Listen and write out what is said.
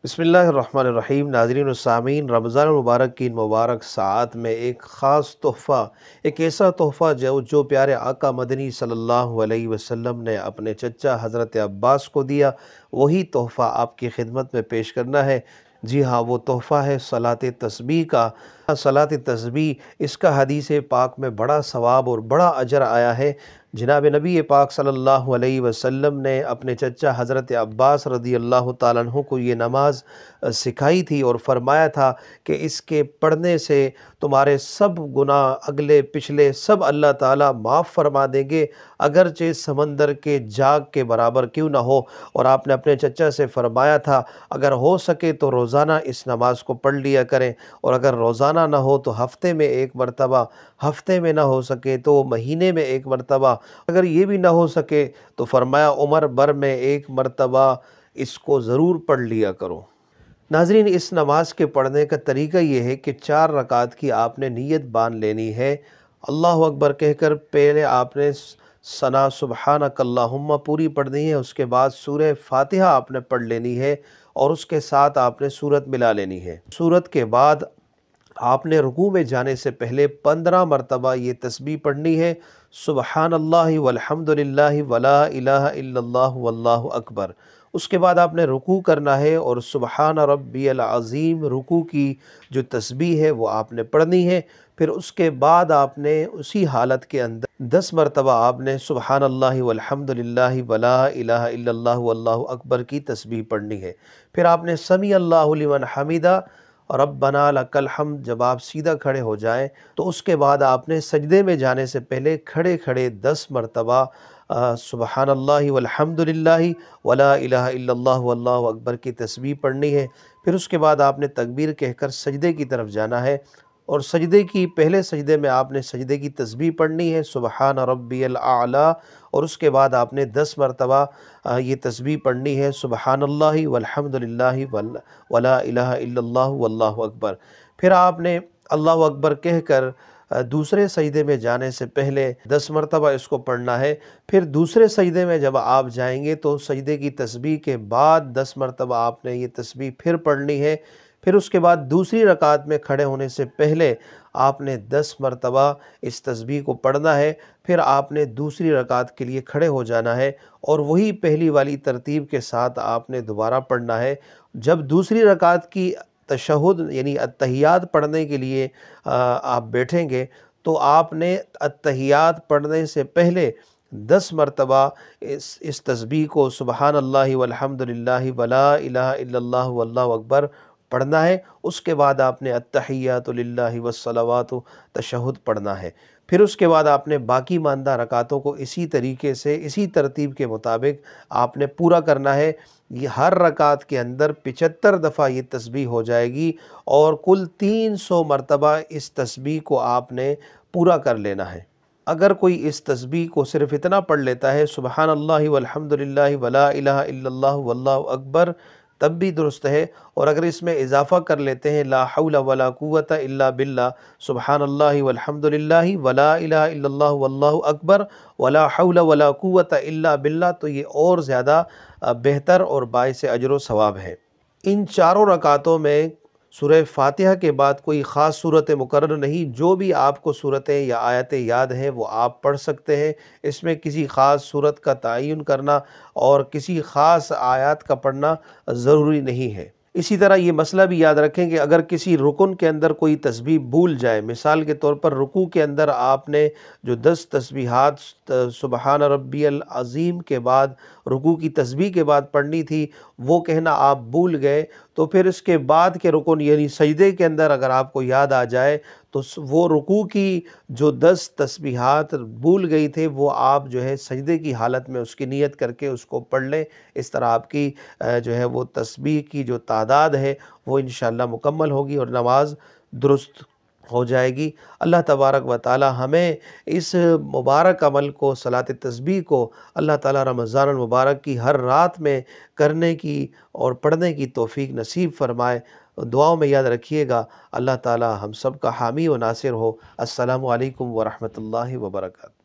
بسم اللہ الرحمن الرحیم۔ ناظرین و سامعین، رمضان المبارک کی ان مبارک ساعات میں ایک خاص تحفہ، ایک ایسا تحفہ جو پیارے آقا مدنی صلی اللہ علیہ وسلم نے اپنے چچا حضرت عباس کو دیا، وہی تحفہ آپ کی خدمت میں پیش کرنا ہے۔ جی ہاں، وہ تحفہ ہے صلاۃ تسبیح کا۔ صلاۃ تسبیح، اس کا حدیث پاک میں بڑا ثواب اور بڑا اجر آیا ہے۔ جناب نبی پاک صلی اللہ علیہ وسلم نے اپنے چچا حضرت عباس رضی اللہ تعالیٰ عنہ کو یہ نماز سکھائی تھی اور فرمایا تھا کہ اس کے پڑھنے سے تمہارے سب گناہ اگلے پچھلے سب اللہ تعالیٰ معاف فرما دیں گے، اگرچہ سمندر کے جاگ کے برابر کیوں نہ ہو۔ اور آپ نے اپنے چچا سے فرمایا تھا اگر ہو سکے تو روزانہ اس نماز کو پڑھ لیا کریں، اور اگر روزانہ نہ ہو تو ہفتے میں ایک مرتبہ، ہفتے میں نہ ہو سکے تو مہینے میں ایک مرتبہ، اگر یہ بھی نہ ہو سکے تو فرمایا عمر بھر میں ایک مرتبہ اس کو ضرور پڑھ لیا کرو۔ ناظرین، اس نماز کے پڑھنے کا طریقہ یہ ہے کہ 4 رکعت کی آپ نے نیت باندھ لینی ہے۔ اللہ اکبر کہہ کر پہلے آپ نے ثنا سبحانک اللہم پوری پڑھنی ہے، اس کے بعد سورہ فاتحہ آپ نے پڑھ لینی ہے، اور اس کے ساتھ آپ نے سورت ملا لینی ہے۔ سورت کے بعد آپ نے رکوع میں جانے سے پہلے 15 مرتبہ یہ تسبیح پڑھنی ہے، سبحان اللہ والحمد للہ ولا الہ الا اللہ واللہ اکبر۔ اس کے بعد آپ نے رکوع کرنا ہے اور سبحان ربی العظیم رکوع کی جو تسبیح ہے وہ آپ نے پڑھنی ہے۔ پھر اس کے بعد آپ نے اسی حالت کے اندر 10 مرتبہ آپ نے سبحان اللہ والحمد للہ ولا الہ الا اللہ واللہ اکبر کی تسبیح پڑھنی ہے۔ پھر آپ نے سمیع اللہ لمن حمیدہ ربنا لک الحمد، جب آپ سیدھا کھڑے ہو جائیں تو اس کے بعد آپ نے سجدے میں جانے سے پہلے کھڑے کھڑے 10 مرتبہ سبحان اللہ والحمد للہ ولا الہ الا اللہ واللہ اکبر کی تسبیح پڑھنی ہے۔ پھر اس کے بعد آپ نے تکبیر کہہ کر سجدے کی طرف جانا ہے، اور سجدے کی پہلے سجدے میں آپ نے سجدے کی تسبیح پڑھنی ہے سبحان ربی الاعلیٰ، اور اس کے بعد آپ نے 10 مرتبہ یہ تسبیح پڑھنی ہے سبحان اللہ والحمد للہ ولا الہ الا اللہ واللہ اکبر۔ پھر آپ نے اللہ اکبر کہہ کر دوسرے سجدے میں جانے سے پہلے 10 مرتبہ اس کو پڑھنا ہے۔ پھر دوسرے سجدے میں جب آپ جائیں گے تو سجدے کی تسبیح کے بعد 10 مرتبہ آپ نے یہ تسبیح پھر پڑھنی ہے۔ پھر اس کے بعد دوسری رکعت میں کھڑے ہونے سے پہلے آپ نے 10 مرتبہ اس تسبیح کو پڑھنا ہے۔ پھر آپ نے دوسری رکعت کے لیے کھڑے ہو جانا ہے، اور وہی پہلی والی ترتیب کے ساتھ آپ نے دوبارہ پڑھنا ہے۔ جب دوسری رکعت کی تشہد یعنی التحیات پڑھنے کے لیے آپ بیٹھیں گے تو آپ نے التحیات پڑھنے سے پہلے 10 مرتبہ اس تسبیح کو سبحان اللہ والحمد للہ ولا الہ الا اللہ واللہ اکبر پڑھنا ہے۔ اس کے بعد آپ نے التحیات للہ والصلوات تشہد پڑھنا ہے۔ پھر اس کے بعد آپ نے باقی ماندہ رکعتوں کو اسی طریقے سے، اسی ترتیب کے مطابق آپ نے پورا کرنا ہے۔ یہ ہر رکعت کے اندر 75 دفعہ یہ تسبیح ہو جائے گی، اور کل 300 مرتبہ اس تسبیح کو آپ نے پورا کر لینا ہے۔ اگر کوئی اس تسبیح کو صرف اتنا پڑھ لیتا ہے سبحان اللہ والحمد للہ ولا الہ الا اللہ واللہ اکبر، تب بھی درست ہے، اور اگر اس میں اضافہ کر لیتے ہیں لا حول ولا قوت الا باللہ سبحان اللہ والحمد للہ ولا الہ الا اللہ واللہ اکبر ولا حول ولا قوت الا باللہ، تو یہ اور زیادہ بہتر اور باعث اجر و ثواب ہے۔ ان چاروں رکعتوں میں سورہ فاتحہ کے بعد کوئی خاص صورت مقرر نہیں، جو بھی آپ کو صورتیں یا آیتیں یاد ہیں وہ آپ پڑھ سکتے ہیں۔ اس میں کسی خاص صورت کا تعین کرنا اور کسی خاص آیات کا پڑھنا ضروری نہیں ہے۔ اسی طرح یہ مسئلہ بھی یاد رکھیں کہ اگر کسی رکن کے اندر کوئی تسبیح بھول جائے، مثال کے طور پر رکوع کے اندر آپ نے جو 10 تسبیحات سبحان ربی العظیم کے بعد رکوع کی تسبیح کے بعد پڑھنی تھی، وہ کہنا آپ بھول گئے، تو پھر اس کے بعد کے رکن یعنی سجدے کے اندر اگر آپ کو یاد آ جائے تو وہ رکوع کی جو 10 تسبیحات بھول گئی تھے وہ آپ جو ہے سجدے کی حالت میں اس کی نیت کر کے اس کو پڑھ لیں۔ اس طرح آپ کی جو ہے وہ تسبیح کی جو تعداد ہے وہ انشاءاللہ مکمل ہوگی اور نماز درست ہو جائے گی۔ اللہ تبارک و تعالی ہمیں اس مبارک عمل کو، صلاۃ تسبیح کو، اللہ تعالی رمضان المبارک کی ہر رات میں کرنے کی اور پڑھنے کی توفیق نصیب فرمائے۔ دعاؤں میں یاد رکھیے گا۔ اللہ تعالی ہم سب کا حامی و ناصر ہو۔ السلام علیکم ورحمۃ اللہ وبرکاتہ۔